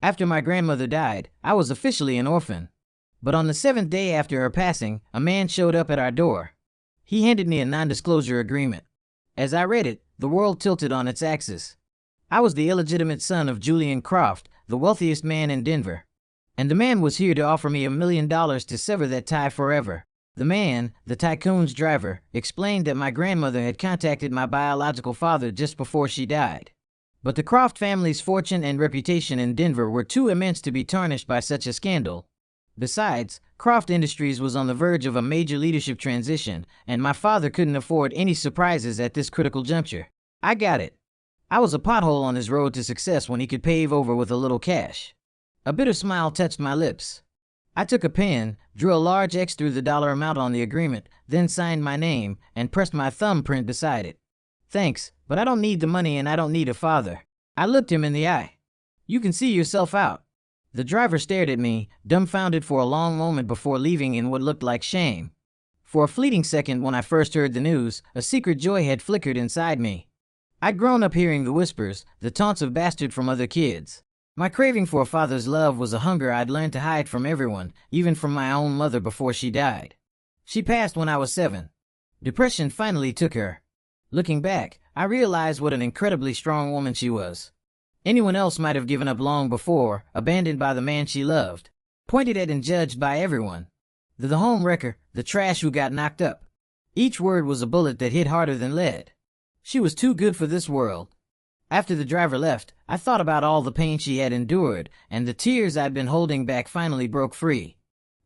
After my grandmother died, I was officially an orphan. But on the 7th day after her passing, a man showed up at our door. He handed me a non-disclosure agreement. As I read it, the world tilted on its axis. I was the illegitimate son of Julian Croft, the wealthiest man in Denver. And the man was here to offer me $1 million to sever that tie forever. The man, the tycoon's driver, explained that my grandmother had contacted my biological father just before she died. But the Croft family's fortune and reputation in Denver were too immense to be tarnished by such a scandal. Besides, Croft Industries was on the verge of a major leadership transition, and my father couldn't afford any surprises at this critical juncture. I got it. I was a pothole on his road to success when he could pave over with a little cash. A bitter smile touched my lips. I took a pen, drew a large X through the dollar amount on the agreement, then signed my name and pressed my thumbprint beside it. Thanks, but I don't need the money and I don't need a father. I looked him in the eye. You can see yourself out. The driver stared at me, dumbfounded for a long moment before leaving in what looked like shame. For a fleeting second when I first heard the news, a secret joy had flickered inside me. I'd grown up hearing the whispers, the taunts of bastard from other kids. My craving for a father's love was a hunger I'd learned to hide from everyone, even from my own mother before she died. She passed when I was 7. Depression finally took her. Looking back, I realized what an incredibly strong woman she was. Anyone else might have given up long before, abandoned by the man she loved, pointed at and judged by everyone. The home wrecker, the trash who got knocked up. Each word was a bullet that hit harder than lead. She was too good for this world. After the driver left, I thought about all the pain she had endured, and the tears I'd been holding back finally broke free.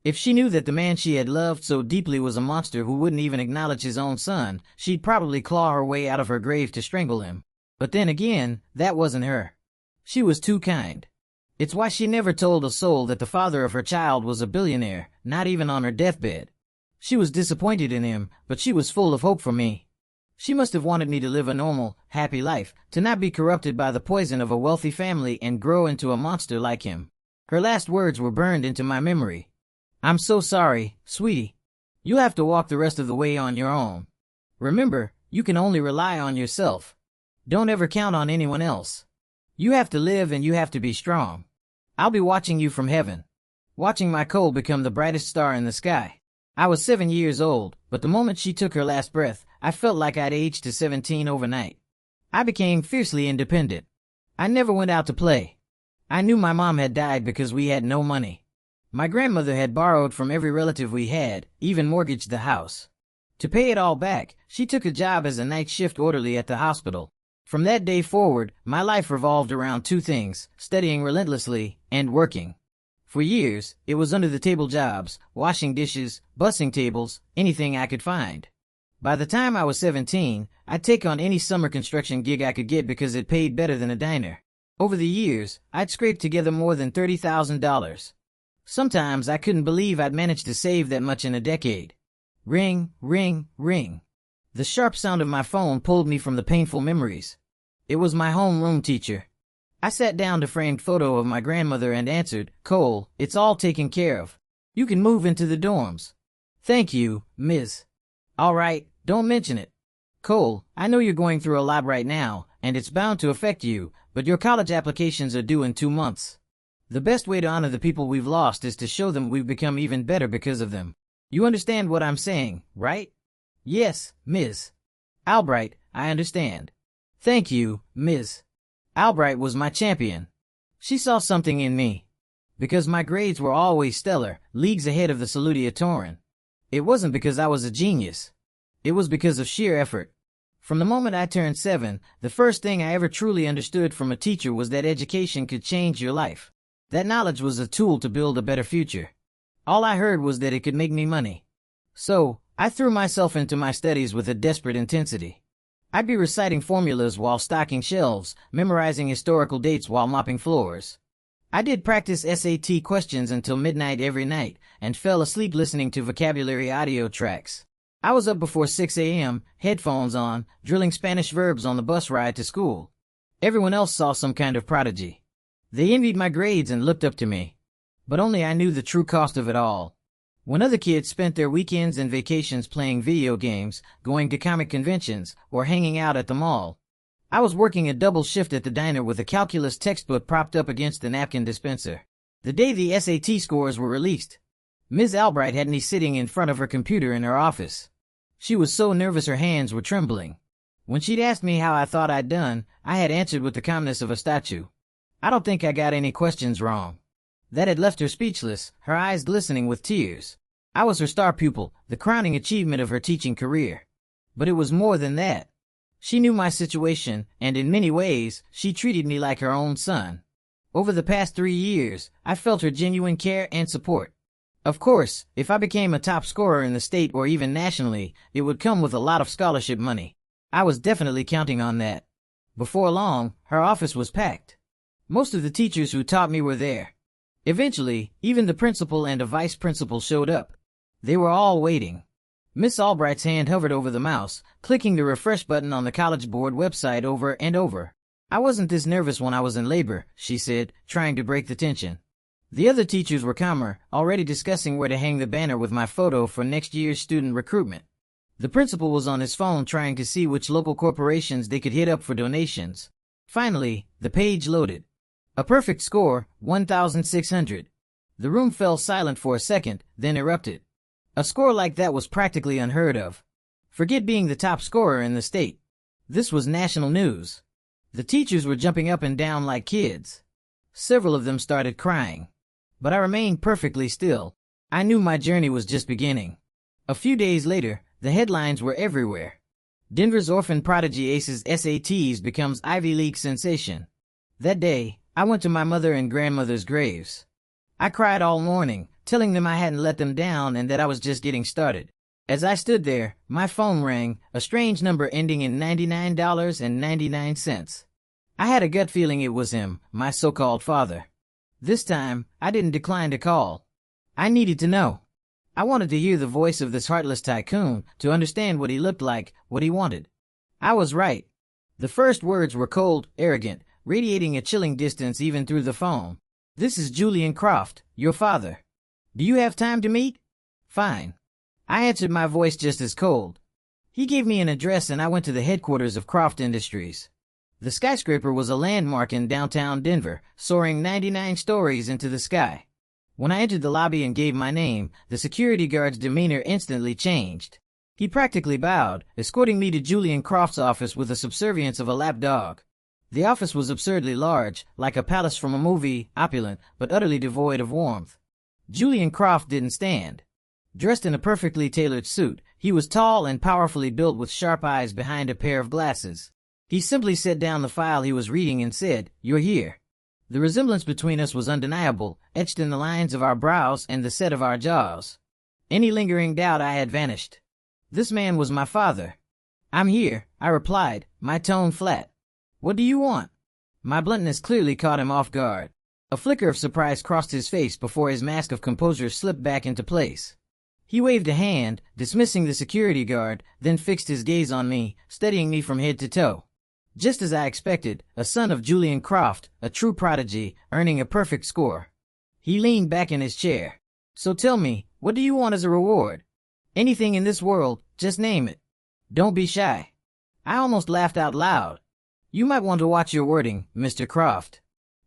If she knew that the man she had loved so deeply was a monster who wouldn't even acknowledge his own son, she'd probably claw her way out of her grave to strangle him. But then again, that wasn't her. She was too kind. It's why she never told a soul that the father of her child was a billionaire, not even on her deathbed. She was disappointed in him, but she was full of hope for me. She must have wanted me to live a normal, happy life, to not be corrupted by the poison of a wealthy family and grow into a monster like him. Her last words were burned into my memory. I'm so sorry, sweetie. You'll have to walk the rest of the way on your own. Remember, you can only rely on yourself. Don't ever count on anyone else. You have to live and you have to be strong. I'll be watching you from heaven. Watching my Cole become the brightest star in the sky. I was 7 years old, but the moment she took her last breath, I felt like I'd aged to 17 overnight. I became fiercely independent. I never went out to play. I knew my mom had died because we had no money. My grandmother had borrowed from every relative we had, even mortgaged the house. To pay it all back, she took a job as a night shift orderly at the hospital. From that day forward, my life revolved around two things: studying relentlessly and working. For years, it was under-the-table jobs, washing dishes, bussing tables, anything I could find. By the time I was 17, I'd take on any summer construction gig I could get because it paid better than a diner. Over the years, I'd scraped together more than $30,000. Sometimes I couldn't believe I'd managed to save that much in a decade. Ring, ring, ring. The sharp sound of my phone pulled me from the painful memories. It was my homeroom teacher. I sat down the framed photo of my grandmother and answered, "Cole, it's all taken care of. You can move into the dorms." "Thank you, Ms. All right, don't mention it. Cole, I know you're going through a lot right now, and it's bound to affect you, but your college applications are due in 2 months. The best way to honor the people we've lost is to show them we've become even better because of them. You understand what I'm saying, right?" "Yes, Ms. Albright, I understand." "Thank you, Ms. Albright was my champion. She saw something in me. Because my grades were always stellar, leagues ahead of the salutatorian. It wasn't because I was a genius. It was because of sheer effort. From the moment I turned 7, the first thing I ever truly understood from a teacher was that education could change your life. That knowledge was a tool to build a better future. All I heard was that it could make me money. So, I threw myself into my studies with a desperate intensity. I'd be reciting formulas while stocking shelves, memorizing historical dates while mopping floors. I did practice SAT questions until midnight every night, and fell asleep listening to vocabulary audio tracks. I was up before 6 a.m., headphones on, drilling Spanish verbs on the bus ride to school. Everyone else saw some kind of prodigy. They envied my grades and looked up to me. But only I knew the true cost of it all. When other kids spent their weekends and vacations playing video games, going to comic conventions, or hanging out at the mall, I was working a double shift at the diner with a calculus textbook propped up against the napkin dispenser. The day the SAT scores were released, Ms. Albright had me sitting in front of her computer in her office. She was so nervous her hands were trembling. When she'd asked me how I thought I'd done, I had answered with the calmness of a statue. I don't think I got any questions wrong. That had left her speechless, her eyes glistening with tears. I was her star pupil, the crowning achievement of her teaching career. But it was more than that. She knew my situation, and in many ways, she treated me like her own son. Over the past 3 years, I felt her genuine care and support. Of course, if I became a top scorer in the state or even nationally, it would come with a lot of scholarship money. I was definitely counting on that. Before long, her office was packed. Most of the teachers who taught me were there. Eventually, even the principal and a vice principal showed up. They were all waiting. Miss Albright's hand hovered over the mouse, clicking the refresh button on the College Board website over and over. I wasn't this nervous when I was in labor, she said, trying to break the tension. The other teachers were calmer, already discussing where to hang the banner with my photo for next year's student recruitment. The principal was on his phone trying to see which local corporations they could hit up for donations. Finally, the page loaded. A perfect score, 1,600. The room fell silent for a second, then erupted. A score like that was practically unheard of. Forget being the top scorer in the state. This was national news. The teachers were jumping up and down like kids. Several of them started crying. But I remained perfectly still. I knew my journey was just beginning. A few days later, the headlines were everywhere. Denver's orphan prodigy aces SATs becomes Ivy League sensation. That day, I went to my mother and grandmother's graves. I cried all morning, telling them I hadn't let them down and that I was just getting started. As I stood there, my phone rang, a strange number ending in $99.99. I had a gut feeling it was him, my so-called father. This time, I didn't decline to call. I needed to know. I wanted to hear the voice of this heartless tycoon, to understand what he looked like, what he wanted. I was right. The first words were cold, arrogant, radiating a chilling distance even through the phone. This is Julian Croft, your father. Do you have time to meet? Fine. I answered, my voice just as cold. He gave me an address and I went to the headquarters of Croft Industries. The skyscraper was a landmark in downtown Denver, soaring 99 stories into the sky. When I entered the lobby and gave my name, the security guard's demeanor instantly changed. He practically bowed, escorting me to Julian Croft's office with the subservience of a lapdog. The office was absurdly large, like a palace from a movie, opulent, but utterly devoid of warmth. Julian Croft didn't stand. Dressed in a perfectly tailored suit, he was tall and powerfully built with sharp eyes behind a pair of glasses. He simply set down the file he was reading and said, "You're here." The resemblance between us was undeniable, etched in the lines of our brows and the set of our jaws. Any lingering doubt I had vanished. This man was my father. "I'm here," I replied, my tone flat. "What do you want?" My bluntness clearly caught him off guard. A flicker of surprise crossed his face before his mask of composure slipped back into place. He waved a hand, dismissing the security guard, then fixed his gaze on me, studying me from head to toe. Just as I expected, a son of Julian Croft, a true prodigy, earning a perfect score. He leaned back in his chair. "So tell me, what do you want as a reward? Anything in this world, just name it. Don't be shy." I almost laughed out loud. "You might want to watch your wording, Mr. Croft.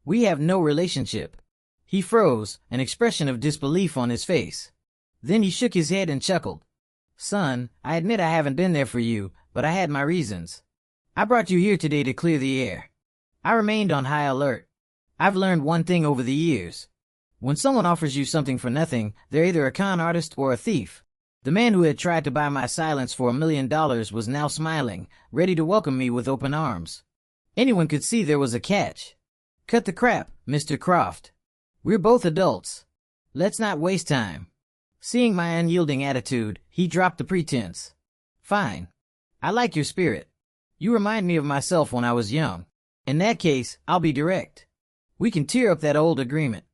We have no relationship." He froze, an expression of disbelief on his face. Then he shook his head and chuckled. "Son, I admit I haven't been there for you, but I had my reasons. I brought you here today to clear the air." I remained on high alert. I've learned one thing over the years. When someone offers you something for nothing, they're either a con artist or a thief. The man who had tried to buy my silence for $1 million was now smiling, ready to welcome me with open arms. Anyone could see there was a catch. "Cut the crap, Mr. Croft. We're both adults. Let's not waste time." Seeing my unyielding attitude, he dropped the pretense. "Fine. I like your spirit. You remind me of myself when I was young. In that case, I'll be direct. We can tear up that old agreement.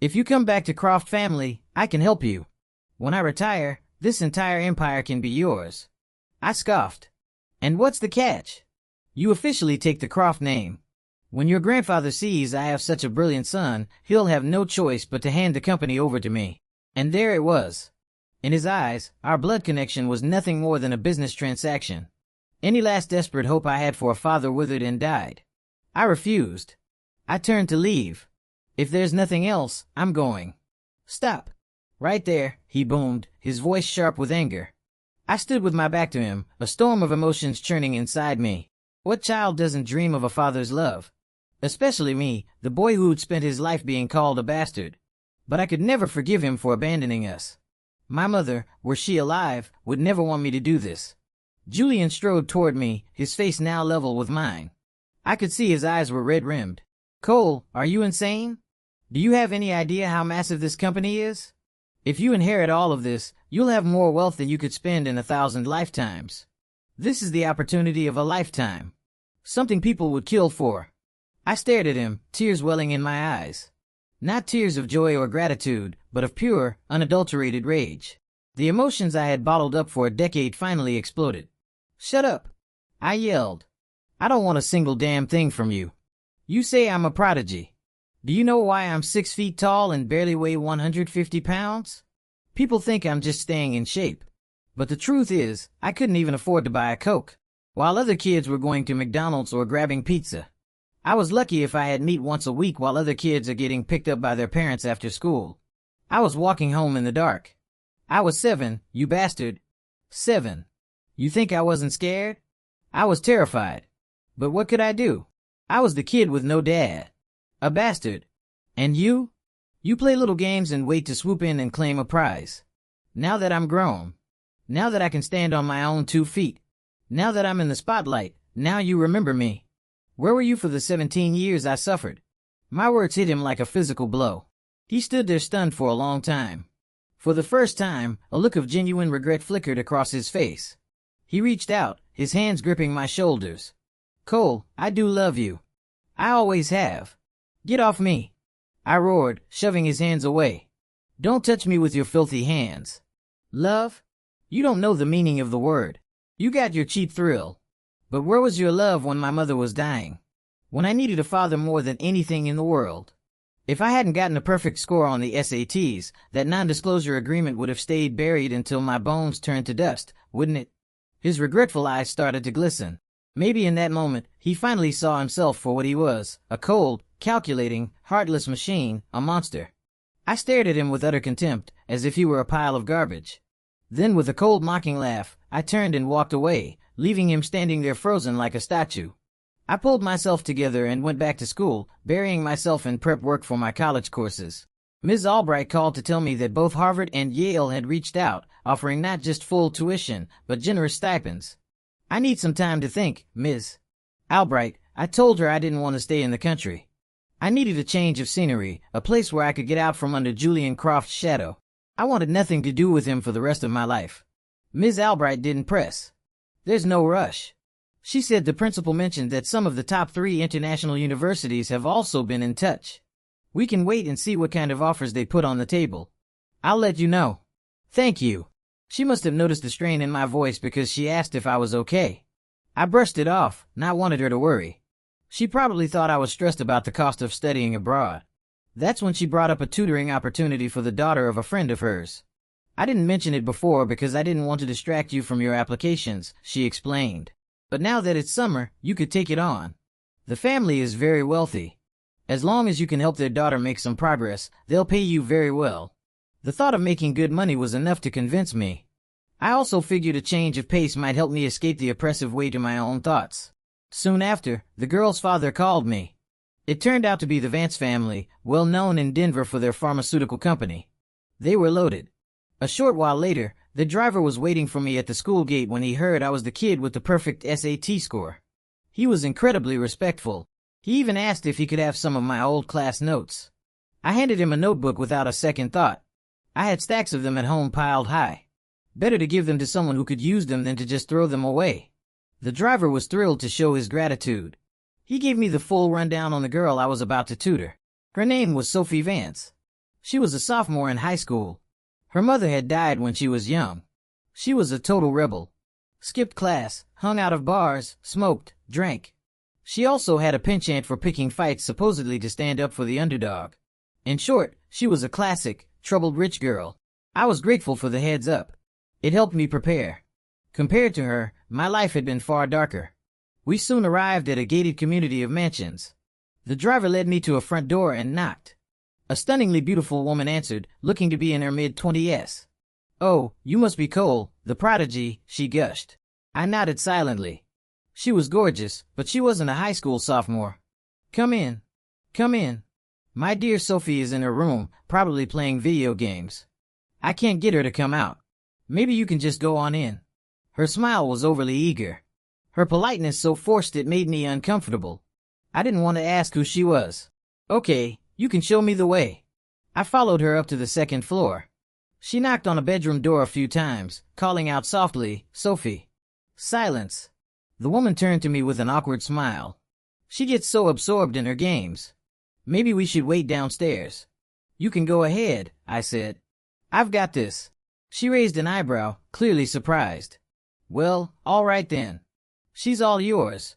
If you come back to Croft family, I can help you. When I retire, this entire empire can be yours." I scoffed. "And what's the catch?" "You officially take the Croft name. When your grandfather sees I have such a brilliant son, he'll have no choice but to hand the company over to me." And there it was. In his eyes, our blood connection was nothing more than a business transaction. Any last desperate hope I had for a father withered and died. I refused. I turned to leave. If there's nothing else, I'm going. Stop. Right there, he boomed, his voice sharp with anger. I stood with my back to him, a storm of emotions churning inside me. What child doesn't dream of a father's love? Especially me, the boy who'd spent his life being called a bastard. But I could never forgive him for abandoning us. My mother, were she alive, would never want me to do this. Julian strode toward me, his face now level with mine. I could see his eyes were red-rimmed. Cole, are you insane? Do you have any idea how massive this company is? If you inherit all of this, you'll have more wealth than you could spend in 1,000 lifetimes. This is the opportunity of a lifetime. Something people would kill for. I stared at him, tears welling in my eyes. Not tears of joy or gratitude, but of pure, unadulterated rage. The emotions I had bottled up for a decade finally exploded. Shut up! I yelled. I don't want a single damn thing from you. You say I'm a prodigy. Do you know why I'm 6 feet tall and barely weigh 150 pounds? People think I'm just staying in shape. But the truth is, I couldn't even afford to buy a Coke, while other kids were going to McDonald's or grabbing pizza. I was lucky if I had meat once a week while other kids are getting picked up by their parents after school. I was walking home in the dark. I was 7, you bastard. 7. You think I wasn't scared? I was terrified. But what could I do? I was the kid with no dad. A bastard. And you? You play little games and wait to swoop in and claim a prize. Now that I'm grown. Now that I can stand on my own 2 feet. Now that I'm in the spotlight, now you remember me. Where were you for the 17 years I suffered? My words hit him like a physical blow. He stood there stunned for a long time. For the first time, a look of genuine regret flickered across his face. He reached out, his hands gripping my shoulders. Cole, I do love you. I always have. Get off me. I roared, shoving his hands away. Don't touch me with your filthy hands. Love? You don't know the meaning of the word. You got your cheap thrill. But where was your love when my mother was dying? When I needed a father more than anything in the world? If I hadn't gotten a perfect score on the SATs, that non-disclosure agreement would have stayed buried until my bones turned to dust, wouldn't it? His regretful eyes started to glisten. Maybe in that moment, he finally saw himself for what he was, a cold, calculating, heartless machine, a monster. I stared at him with utter contempt, as if he were a pile of garbage. Then with a cold mocking laugh, I turned and walked away, leaving him standing there frozen like a statue. I pulled myself together and went back to school, burying myself in prep work for my college courses. Ms. Albright called to tell me that both Harvard and Yale had reached out, offering not just full tuition, but generous stipends. I need some time to think, Ms. Albright. I told her I didn't want to stay in the country. I needed a change of scenery, a place where I could get out from under Julian Croft's shadow. I wanted nothing to do with him for the rest of my life. Ms. Albright didn't press. There's no rush. She said the principal mentioned that some of the top 3 international universities have also been in touch. We can wait and see what kind of offers they put on the table. I'll let you know. Thank you. She must have noticed the strain in my voice because she asked if I was okay. I brushed it off, not wanted her to worry. She probably thought I was stressed about the cost of studying abroad. That's when she brought up a tutoring opportunity for the daughter of a friend of hers. I didn't mention it before because I didn't want to distract you from your applications, she explained. But now that it's summer, you could take it on. The family is very wealthy. As long as you can help their daughter make some progress, they'll pay you very well. The thought of making good money was enough to convince me. I also figured a change of pace might help me escape the oppressive weight of my own thoughts. Soon after, the girl's father called me. It turned out to be the Vance family, well known in Denver for their pharmaceutical company. They were loaded. A short while later, the driver was waiting for me at the school gate when he heard I was the kid with the perfect SAT score. He was incredibly respectful. He even asked if he could have some of my old class notes. I handed him a notebook without a second thought. I had stacks of them at home piled high. Better to give them to someone who could use them than to just throw them away. The driver was thrilled to show his gratitude. He gave me the full rundown on the girl I was about to tutor. Her name was Sophie Vance. She was a sophomore in high school. Her mother had died when she was young. She was a total rebel. Skipped class, hung out of bars, smoked, drank. She also had a penchant for picking fights supposedly to stand up for the underdog. In short, she was a classic, troubled rich girl. I was grateful for the heads up. It helped me prepare. Compared to her, my life had been far darker. We soon arrived at a gated community of mansions. The driver led me to a front door and knocked. A stunningly beautiful woman answered, looking to be in her mid-20s. "Oh, you must be Cole, the prodigy," she gushed. I nodded silently. She was gorgeous, but she wasn't a high school sophomore. "Come in. Come in. My dear Sophie is in her room, probably playing video games. I can't get her to come out. Maybe you can just go on in." Her smile was overly eager. Her politeness so forced it made me uncomfortable. I didn't want to ask who she was. "Okay, you can show me the way." I followed her up to the second floor. She knocked on a bedroom door a few times, calling out softly, "Sophie." Silence. The woman turned to me with an awkward smile. She gets so absorbed in her games. "Maybe we should wait downstairs." "You can go ahead," I said. "I've got this." She raised an eyebrow, clearly surprised. "Well, all right then. She's all yours."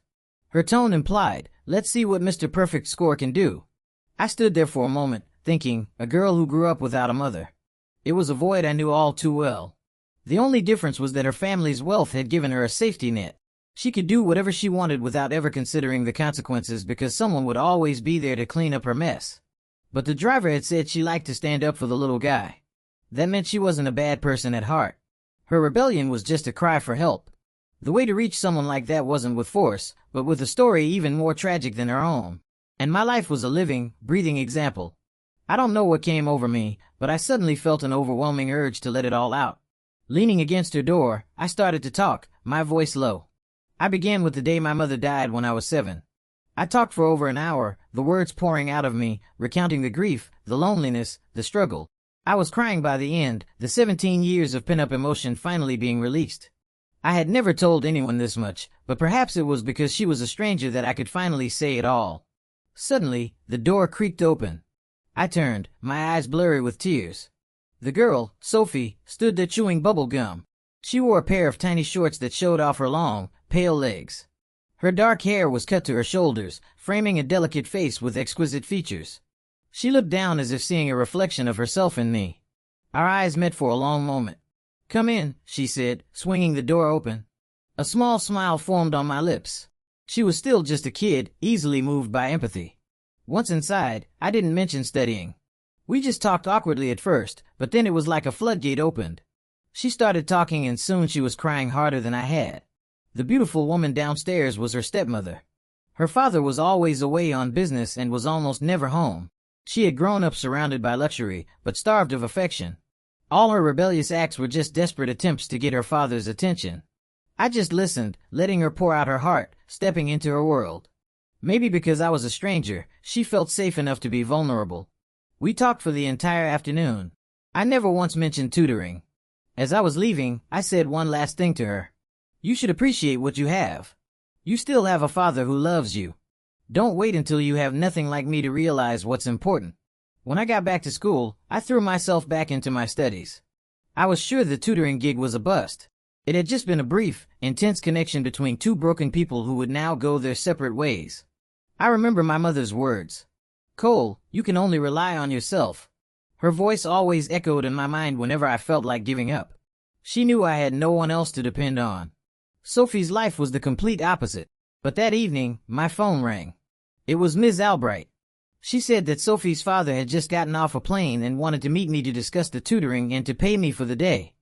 Her tone implied, "Let's see what Mr. Perfect Score can do." I stood there for a moment, thinking, a girl who grew up without a mother. It was a void I knew all too well. The only difference was that her family's wealth had given her a safety net. She could do whatever she wanted without ever considering the consequences because someone would always be there to clean up her mess. But the driver had said she liked to stand up for the little guy. That meant she wasn't a bad person at heart. Her rebellion was just a cry for help. The way to reach someone like that wasn't with force, but with a story even more tragic than her own. And my life was a living, breathing example. I don't know what came over me, but I suddenly felt an overwhelming urge to let it all out. Leaning against her door, I started to talk, my voice low. I began with the day my mother died when I was 7. I talked for over an hour, the words pouring out of me, recounting the grief, the loneliness, the struggle. I was crying by the end, the 17 years of pent-up emotion finally being released. I had never told anyone this much, but perhaps it was because she was a stranger that I could finally say it all. Suddenly, the door creaked open. I turned, my eyes blurry with tears. The girl, Sophie, stood there chewing bubble gum. She wore a pair of tiny shorts that showed off her long, pale legs. Her dark hair was cut to her shoulders, framing a delicate face with exquisite features. She looked down as if seeing a reflection of herself in me. Our eyes met for a long moment. "Come in," she said, swinging the door open. A small smile formed on my lips. She was still just a kid, easily moved by empathy. Once inside, I didn't mention studying. We just talked awkwardly at first, but then it was like a floodgate opened. She started talking and soon she was crying harder than I had. The beautiful woman downstairs was her stepmother. Her father was always away on business and was almost never home. She had grown up surrounded by luxury, but starved of affection. All her rebellious acts were just desperate attempts to get her father's attention. I just listened, letting her pour out her heart, stepping into her world. Maybe because I was a stranger, she felt safe enough to be vulnerable. We talked for the entire afternoon. I never once mentioned tutoring. As I was leaving, I said one last thing to her. "You should appreciate what you have. You still have a father who loves you. Don't wait until you have nothing like me to realize what's important." When I got back to school, I threw myself back into my studies. I was sure the tutoring gig was a bust. It had just been a brief, intense connection between two broken people who would now go their separate ways. I remember my mother's words. "Cole, you can only rely on yourself." Her voice always echoed in my mind whenever I felt like giving up. She knew I had no one else to depend on. Sophie's life was the complete opposite. But that evening, my phone rang. It was Ms. Albright. She said that Sophie's father had just gotten off a plane and wanted to meet me to discuss the tutoring and to pay me for the day.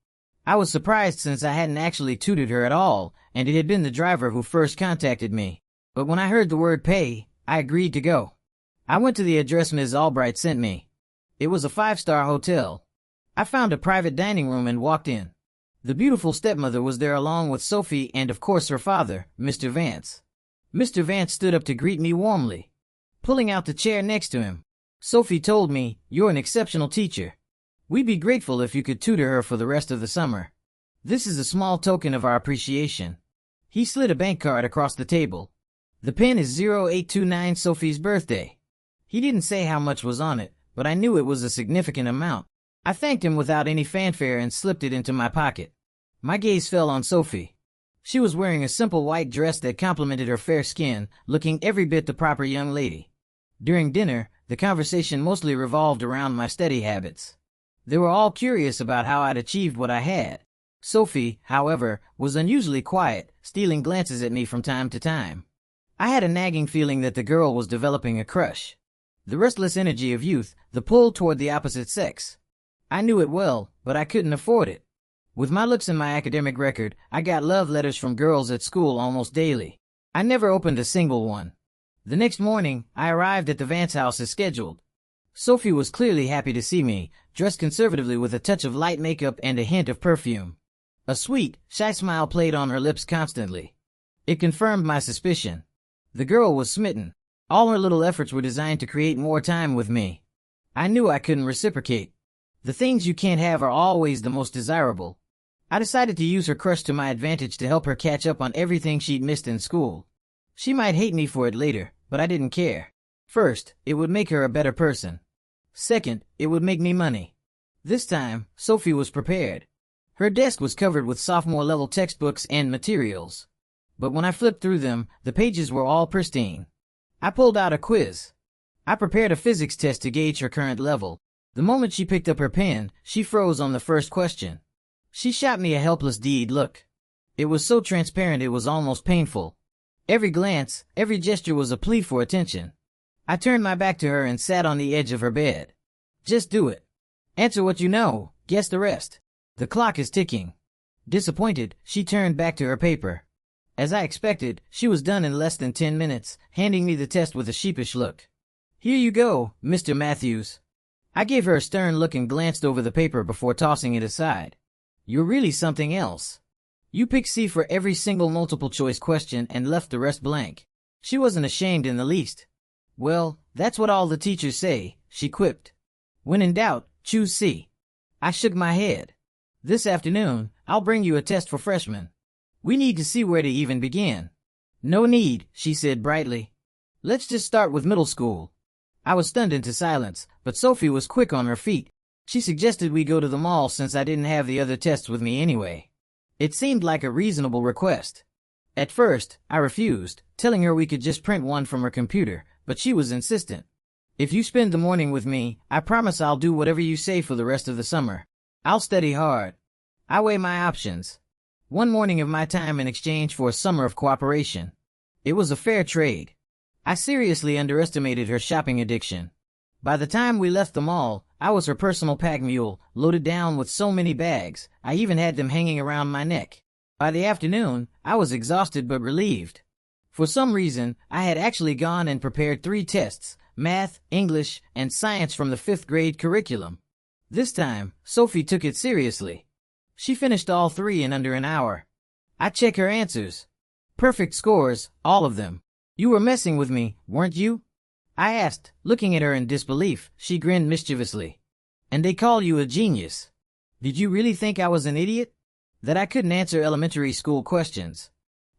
I was surprised since I hadn't actually tutored her at all, and it had been the driver who first contacted me. But when I heard the word pay, I agreed to go. I went to the address Ms. Albright sent me. It was a 5-star hotel. I found a private dining room and walked in. The beautiful stepmother was there along with Sophie and of course her father, Mr. Vance. Mr. Vance stood up to greet me warmly. Pulling out the chair next to him, Sophie told me, "You're an exceptional teacher. We'd be grateful if you could tutor her for the rest of the summer. This is a small token of our appreciation." He slid a bank card across the table. "The pin is 0829 Sophie's birthday." He didn't say how much was on it, but I knew it was a significant amount. I thanked him without any fanfare and slipped it into my pocket. My gaze fell on Sophie. She was wearing a simple white dress that complemented her fair skin, looking every bit the proper young lady. During dinner, the conversation mostly revolved around my study habits. They were all curious about how I'd achieved what I had. Sophie, however, was unusually quiet, stealing glances at me from time to time. I had a nagging feeling that the girl was developing a crush. The restless energy of youth, the pull toward the opposite sex. I knew it well, but I couldn't afford it. With my looks and my academic record, I got love letters from girls at school almost daily. I never opened a single one. The next morning, I arrived at the Vance house as scheduled. Sophie was clearly happy to see me, dressed conservatively with a touch of light makeup and a hint of perfume. A sweet, shy smile played on her lips constantly. It confirmed my suspicion. The girl was smitten. All her little efforts were designed to create more time with me. I knew I couldn't reciprocate. The things you can't have are always the most desirable. I decided to use her crush to my advantage to help her catch up on everything she'd missed in school. She might hate me for it later, but I didn't care. First, it would make her a better person. Second, it would make me money. This time, Sophie was prepared. Her desk was covered with sophomore-level textbooks and materials. But when I flipped through them, the pages were all pristine. I pulled out a quiz. I prepared a physics test to gauge her current level. The moment she picked up her pen, she froze on the first question. She shot me a helpless deed look. It was so transparent it was almost painful. Every glance, every gesture was a plea for attention. I turned my back to her and sat on the edge of her bed. Just do it. Answer what you know, guess the rest. The clock is ticking. Disappointed, she turned back to her paper. As I expected, she was done in less than 10 minutes, handing me the test with a sheepish look. Here you go, Mr. Matthews. I gave her a stern look and glanced over the paper before tossing it aside. You're really something else. You picked C for every single multiple-choice question and left the rest blank. She wasn't ashamed in the least. Well, that's what all the teachers say, she quipped. When in doubt, choose C. I shook my head. This afternoon, I'll bring you a test for freshmen. We need to see where to even begin. No need, she said brightly. Let's just start with middle school. I was stunned into silence, but Sophie was quick on her feet. She suggested we go to the mall since I didn't have the other tests with me anyway. It seemed like a reasonable request. At first, I refused, telling her we could just print one from her computer, but she was insistent. If you spend the morning with me, I promise I'll do whatever you say for the rest of the summer. I'll study hard. I weigh my options. One morning of my time in exchange for a summer of cooperation. It was a fair trade. I seriously underestimated her shopping addiction. By the time we left the mall, I was her personal pack mule, loaded down with so many bags, I even had them hanging around my neck. By the afternoon, I was exhausted but relieved. For some reason, I had actually gone and prepared 3 tests, math, English, and science from the 5th grade curriculum. This time, Sophie took it seriously. She finished all 3 in under an hour. I check her answers. Perfect scores, all of them. You were messing with me, weren't you? I asked, looking at her in disbelief. She grinned mischievously. And they call you a genius. Did you really think I was an idiot? That I couldn't answer elementary school questions?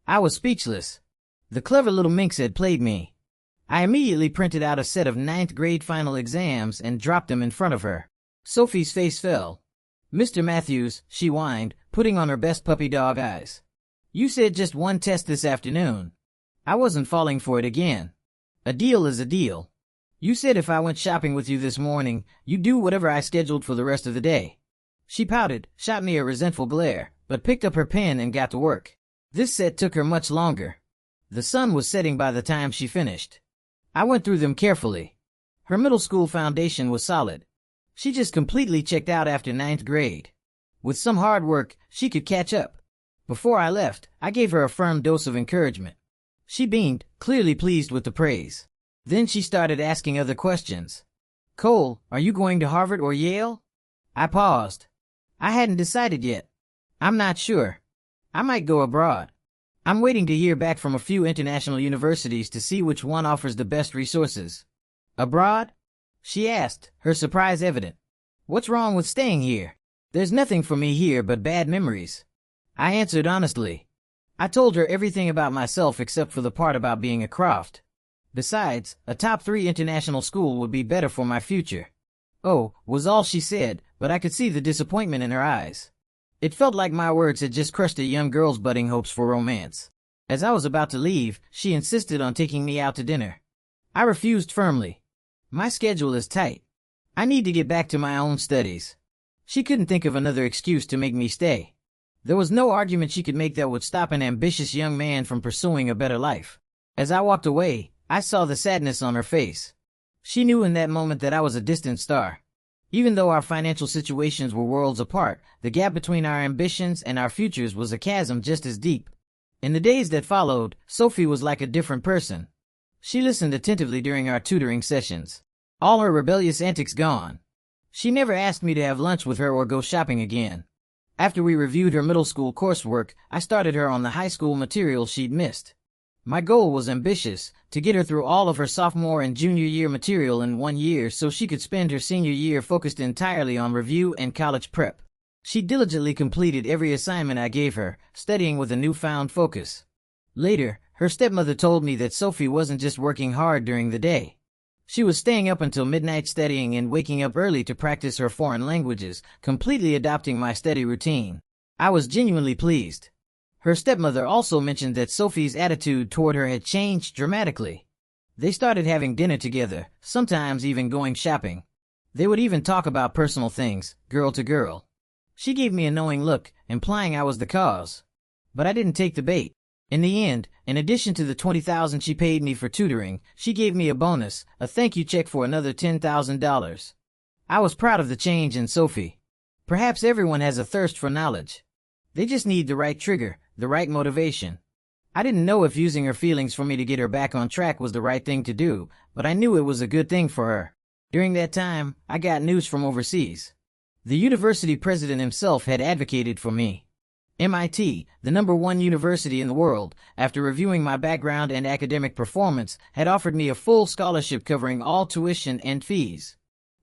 I was speechless. The clever little minx had played me. I immediately printed out a set of 9th grade final exams and dropped them in front of her. Sophie's face fell. Mr. Matthews, she whined, putting on her best puppy dog eyes. You said just one test this afternoon. I wasn't falling for it again. A deal is a deal. You said if I went shopping with you this morning, you'd do whatever I scheduled for the rest of the day. She pouted, shot me a resentful glare, but picked up her pen and got to work. This set took her much longer. The sun was setting by the time she finished. I went through them carefully. Her middle school foundation was solid. She just completely checked out after 9th grade. With some hard work, she could catch up. Before I left, I gave her a firm dose of encouragement. She beamed, clearly pleased with the praise. Then she started asking other questions. Cole, are you going to Harvard or Yale? I paused. I hadn't decided yet. I'm not sure. I might go abroad. I'm waiting to hear back from a few international universities to see which one offers the best resources. Abroad? She asked, her surprise evident. What's wrong with staying here? There's nothing for me here but bad memories. I answered honestly. I told her everything about myself except for the part about being a Croft. Besides, a top 3 international school would be better for my future. Oh, was all she said, but I could see the disappointment in her eyes. It felt like my words had just crushed a young girl's budding hopes for romance. As I was about to leave, she insisted on taking me out to dinner. I refused firmly. My schedule is tight. I need to get back to my own studies. She couldn't think of another excuse to make me stay. There was no argument she could make that would stop an ambitious young man from pursuing a better life. As I walked away, I saw the sadness on her face. She knew in that moment that I was a distant star. Even though our financial situations were worlds apart, the gap between our ambitions and our futures was a chasm just as deep. In the days that followed, Sophie was like a different person. She listened attentively during our tutoring sessions. All her rebellious antics gone. She never asked me to have lunch with her or go shopping again. After we reviewed her middle school coursework, I started her on the high school material she'd missed. My goal was ambitious, to get her through all of her sophomore and junior year material in 1 year so she could spend her senior year focused entirely on review and college prep. She diligently completed every assignment I gave her, studying with a newfound focus. Later, her stepmother told me that Sophie wasn't just working hard during the day. She was staying up until midnight studying and waking up early to practice her foreign languages, completely adopting my study routine. I was genuinely pleased. Her stepmother also mentioned that Sophie's attitude toward her had changed dramatically. They started having dinner together, sometimes even going shopping. They would even talk about personal things, girl to girl. She gave me a knowing look, implying I was the cause. But I didn't take the bait. In the end, in addition to the $20,000 she paid me for tutoring, she gave me a bonus, a thank you check for another $10,000. I was proud of the change in Sophie. Perhaps everyone has a thirst for knowledge. They just need the right trigger, the right motivation. I didn't know if using her feelings for me to get her back on track was the right thing to do, but I knew it was a good thing for her. During that time, I got news from overseas. The university president himself had advocated for me. MIT, the #1 university in the world, after reviewing my background and academic performance, had offered me a full scholarship covering all tuition and fees.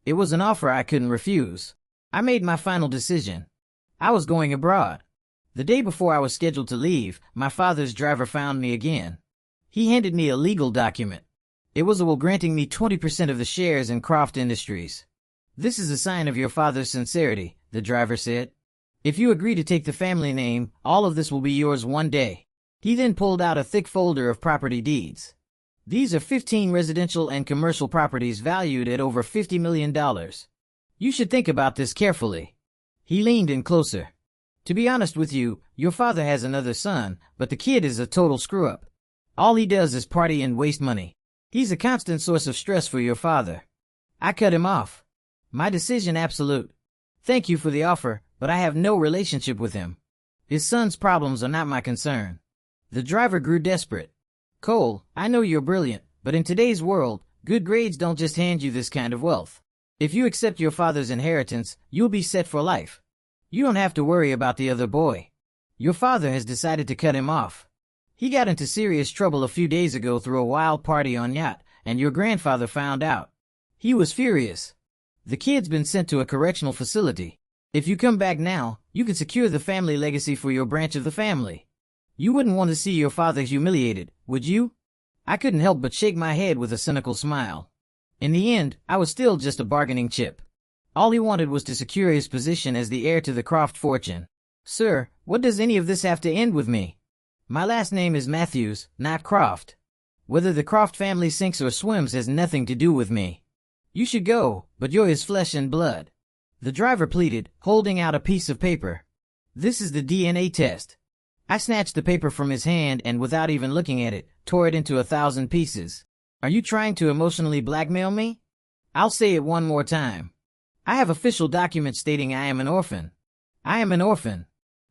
It was an offer I couldn't refuse. I made my final decision. I was going abroad. The day before I was scheduled to leave, my father's driver found me again. He handed me a legal document. It was a will granting me 20% of the shares in Croft Industries. "This is a sign of your father's sincerity," the driver said. "If you agree to take the family name, all of this will be yours one day." He then pulled out a thick folder of property deeds. These are 15 residential and commercial properties valued at over $50 million. You should think about this carefully. He leaned in closer. "To be honest with you, your father has another son, but the kid is a total screw-up. All he does is party and waste money. He's a constant source of stress for your father." I cut him off. "My decision absolute. Thank you for the offer, but I have no relationship with him. His son's problems are not my concern." The driver grew desperate. "Cole, I know you're brilliant, but in today's world, good grades don't just hand you this kind of wealth. If you accept your father's inheritance, you'll be set for life. You don't have to worry about the other boy. Your father has decided to cut him off. He got into serious trouble a few days ago through a wild party on yacht, and your grandfather found out. He was furious. The kid's been sent to a correctional facility. If you come back now, you can secure the family legacy for your branch of the family. You wouldn't want to see your father humiliated, would you?" I couldn't help but shake my head with a cynical smile. In the end, I was still just a bargaining chip. All he wanted was to secure his position as the heir to the Croft fortune. "Sir, what does any of this have to end with me? My last name is Matthews, not Croft. Whether the Croft family sinks or swims has nothing to do with me. You should go, but you're his flesh and blood." The driver pleaded, holding out a piece of paper. "This is the DNA test." I snatched the paper from his hand and, without even looking at it, tore it into 1,000 pieces. "Are you trying to emotionally blackmail me?" "I'll say it one more time. I have official documents stating I am an orphan. I am an orphan."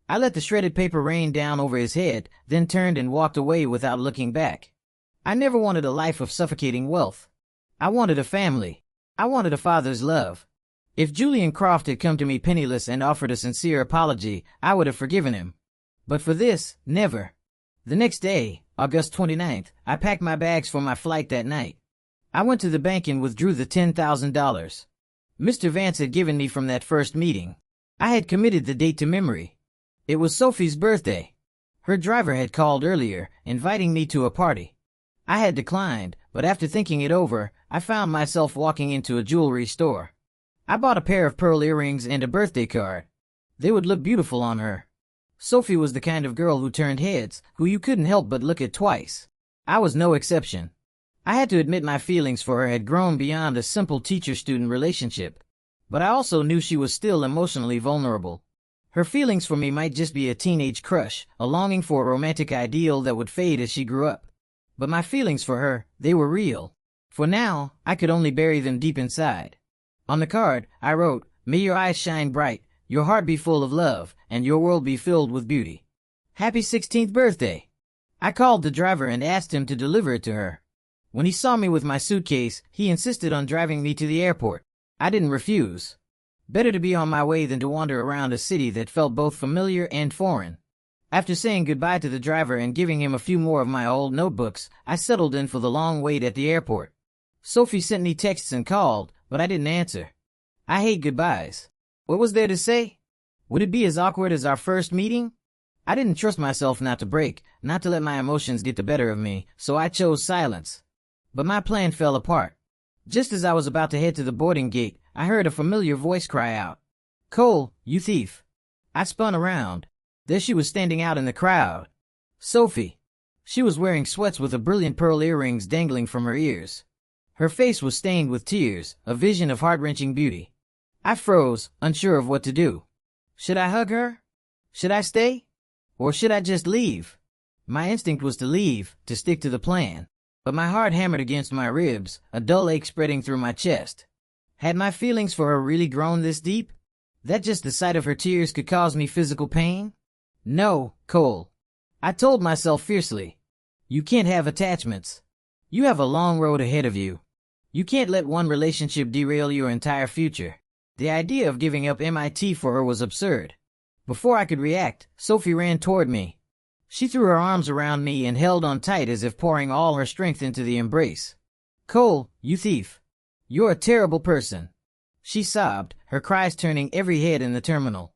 I let the shredded paper rain down over his head, then turned and walked away without looking back. I never wanted a life of suffocating wealth. I wanted a family. I wanted a father's love. If Julian Croft had come to me penniless and offered a sincere apology, I would have forgiven him. But for this, never. The next day, August 29th, I packed my bags for my flight that night. I went to the bank and withdrew the $10,000. Mr. Vance had given me from that first meeting. I had committed the date to memory. It was Sophie's birthday. Her driver had called earlier, inviting me to a party. I had declined, but after thinking it over, I found myself walking into a jewelry store. I bought a pair of pearl earrings and a birthday card. They would look beautiful on her. Sophie was the kind of girl who turned heads, who you couldn't help but look at twice. I was no exception. I had to admit my feelings for her had grown beyond a simple teacher-student relationship. But I also knew she was still emotionally vulnerable. Her feelings for me might just be a teenage crush, a longing for a romantic ideal that would fade as she grew up. But my feelings for her, they were real. For now, I could only bury them deep inside. On the card, I wrote, "May your eyes shine bright, your heart be full of love, and your world be filled with beauty. Happy 16th birthday." I called the driver and asked him to deliver it to her. When he saw me with my suitcase, he insisted on driving me to the airport. I didn't refuse. Better to be on my way than to wander around a city that felt both familiar and foreign. After saying goodbye to the driver and giving him a few more of my old notebooks, I settled in for the long wait at the airport. Sophie sent me texts and called, but I didn't answer. I hate goodbyes. What was there to say? Would it be as awkward as our first meeting? I didn't trust myself not to break, not to let my emotions get the better of me, so I chose silence. But my plan fell apart. Just as I was about to head to the boarding gate, I heard a familiar voice cry out, "Cole, you thief." I spun around. There she was standing out in the crowd. Sophie. She was wearing sweats with a brilliant pearl earrings dangling from her ears. Her face was stained with tears, a vision of heart-wrenching beauty. I froze, unsure of what to do. Should I hug her? Should I stay? Or should I just leave? My instinct was to leave, to stick to the plan. But my heart hammered against my ribs, a dull ache spreading through my chest. Had my feelings for her really grown this deep? That just the sight of her tears could cause me physical pain? No, Cole. I told myself fiercely. You can't have attachments. You have a long road ahead of you. You can't let one relationship derail your entire future. The idea of giving up MIT for her was absurd. Before I could react, Sophie ran toward me. She threw her arms around me and held on tight as if pouring all her strength into the embrace. "Cole, you thief. You're a terrible person." She sobbed, her cries turning every head in the terminal.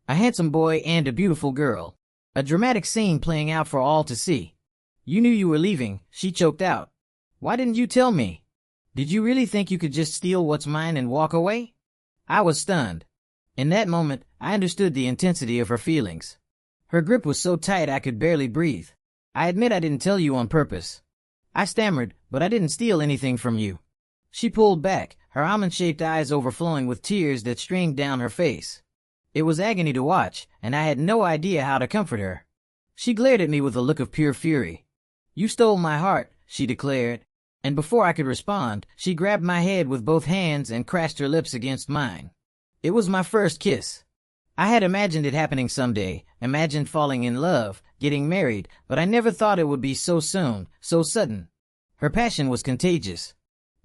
A handsome boy and a beautiful girl. A dramatic scene playing out for all to see. "You knew you were leaving," she choked out. "Why didn't you tell me? Did you really think you could just steal what's mine and walk away?" I was stunned. In that moment, I understood the intensity of her feelings. Her grip was so tight I could barely breathe. "I admit I didn't tell you on purpose." I stammered, "But I didn't steal anything from you." She pulled back, her almond-shaped eyes overflowing with tears that streamed down her face. It was agony to watch, and I had no idea how to comfort her. She glared at me with a look of pure fury. "You stole my heart," she declared. And before I could respond, she grabbed my head with both hands and crashed her lips against mine. It was my first kiss. I had imagined it happening someday, imagined falling in love, getting married, but I never thought it would be so soon, so sudden. Her passion was contagious.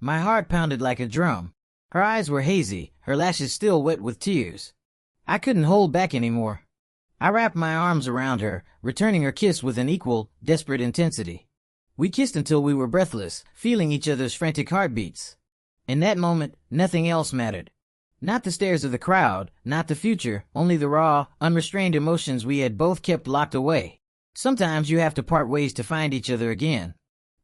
My heart pounded like a drum. Her eyes were hazy, her lashes still wet with tears. I couldn't hold back anymore. I wrapped my arms around her, returning her kiss with an equal, desperate intensity. We kissed until we were breathless, feeling each other's frantic heartbeats. In that moment, nothing else mattered. Not the stares of the crowd, not the future, only the raw, unrestrained emotions we had both kept locked away. Sometimes you have to part ways to find each other again.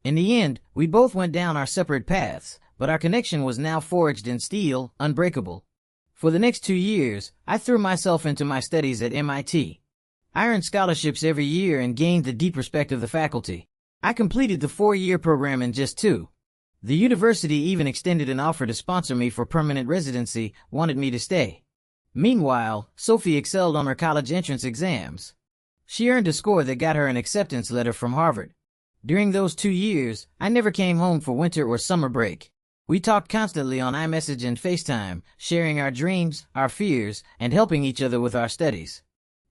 In the end, we both went down our separate paths, but our connection was now forged in steel, unbreakable. For the next 2 years, I threw myself into my studies at MIT. I earned scholarships every year and gained the deep respect of the faculty. I completed the 4-year program in just 2. The university even extended an offer to sponsor me for permanent residency, wanted me to stay. Meanwhile, Sophie excelled on her college entrance exams. She earned a score that got her an acceptance letter from Harvard. During those 2 years, I never came home for winter or summer break. We talked constantly on iMessage and FaceTime, sharing our dreams, our fears, and helping each other with our studies.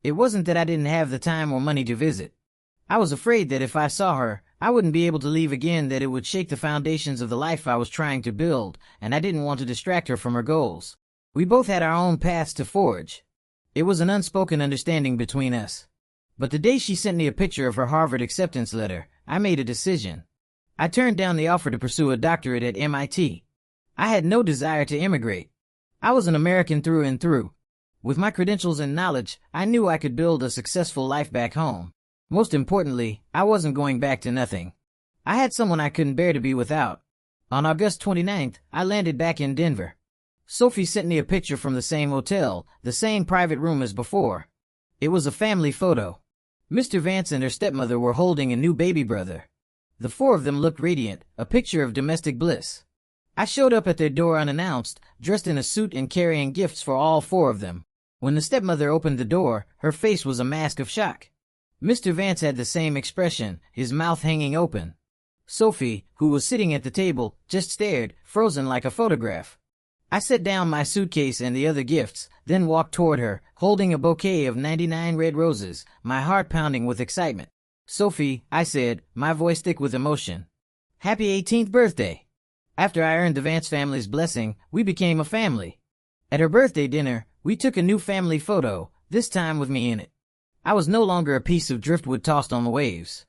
It wasn't that I didn't have the time or money to visit. I was afraid that if I saw her, I wouldn't be able to leave again, that it would shake the foundations of the life I was trying to build, and I didn't want to distract her from her goals. We both had our own paths to forge. It was an unspoken understanding between us. But the day she sent me a picture of her Harvard acceptance letter, I made a decision. I turned down the offer to pursue a doctorate at MIT. I had no desire to immigrate. I was an American through and through. With my credentials and knowledge, I knew I could build a successful life back home. Most importantly, I wasn't going back to nothing. I had someone I couldn't bear to be without. On August 29th, I landed back in Denver. Sophie sent me a picture from the same hotel, the same private room as before. It was a family photo. Mr. Vance and her stepmother were holding a new baby brother. The 4 of them looked radiant, a picture of domestic bliss. I showed up at their door unannounced, dressed in a suit and carrying gifts for all 4 of them. When the stepmother opened the door, her face was a mask of shock. Mr. Vance had the same expression, his mouth hanging open. Sophie, who was sitting at the table, just stared, frozen like a photograph. I set down my suitcase and the other gifts, then walked toward her, holding a bouquet of 99 red roses, my heart pounding with excitement. "Sophie," I said, my voice thick with emotion. "Happy 18th birthday." After I earned the Vance family's blessing, we became a family. At her birthday dinner, we took a new family photo, this time with me in it. I was no longer a piece of driftwood tossed on the waves.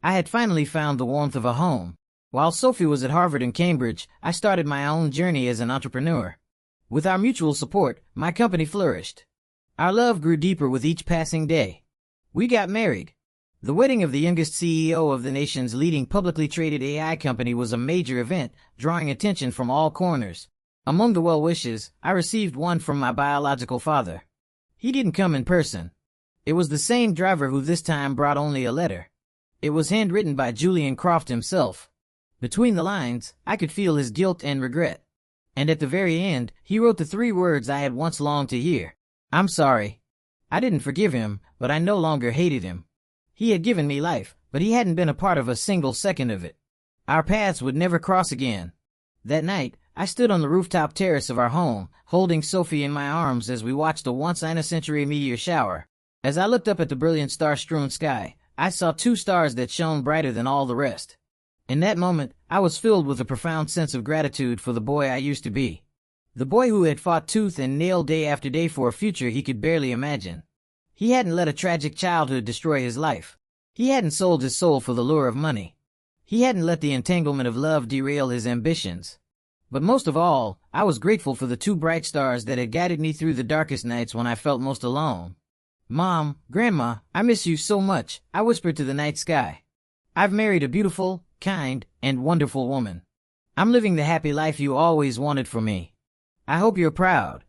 I had finally found the warmth of a home. While Sophie was at Harvard and Cambridge, I started my own journey as an entrepreneur. With our mutual support, my company flourished. Our love grew deeper with each passing day. We got married. The wedding of the youngest CEO of the nation's leading publicly traded AI company was a major event, drawing attention from all corners. Among the well-wishes, I received one from my biological father. He didn't come in person. It was the same driver who this time brought only a letter. It was handwritten by Julian Croft himself. Between the lines, I could feel his guilt and regret. And at the very end, he wrote the 3 words I had once longed to hear. "I'm sorry." I didn't forgive him, but I no longer hated him. He had given me life, but he hadn't been a part of a single second of it. Our paths would never cross again. That night, I stood on the rooftop terrace of our home, holding Sophie in my arms as we watched a once-in-a-century meteor shower. As I looked up at the brilliant star-strewn sky, I saw 2 stars that shone brighter than all the rest. In that moment, I was filled with a profound sense of gratitude for the boy I used to be. The boy who had fought tooth and nail day after day for a future he could barely imagine. He hadn't let a tragic childhood destroy his life. He hadn't sold his soul for the lure of money. He hadn't let the entanglement of love derail his ambitions. But most of all, I was grateful for the 2 bright stars that had guided me through the darkest nights when I felt most alone. "Mom, Grandma, I miss you so much," I whispered to the night sky. "I've married a beautiful, kind, and wonderful woman. I'm living the happy life you always wanted for me. I hope you're proud."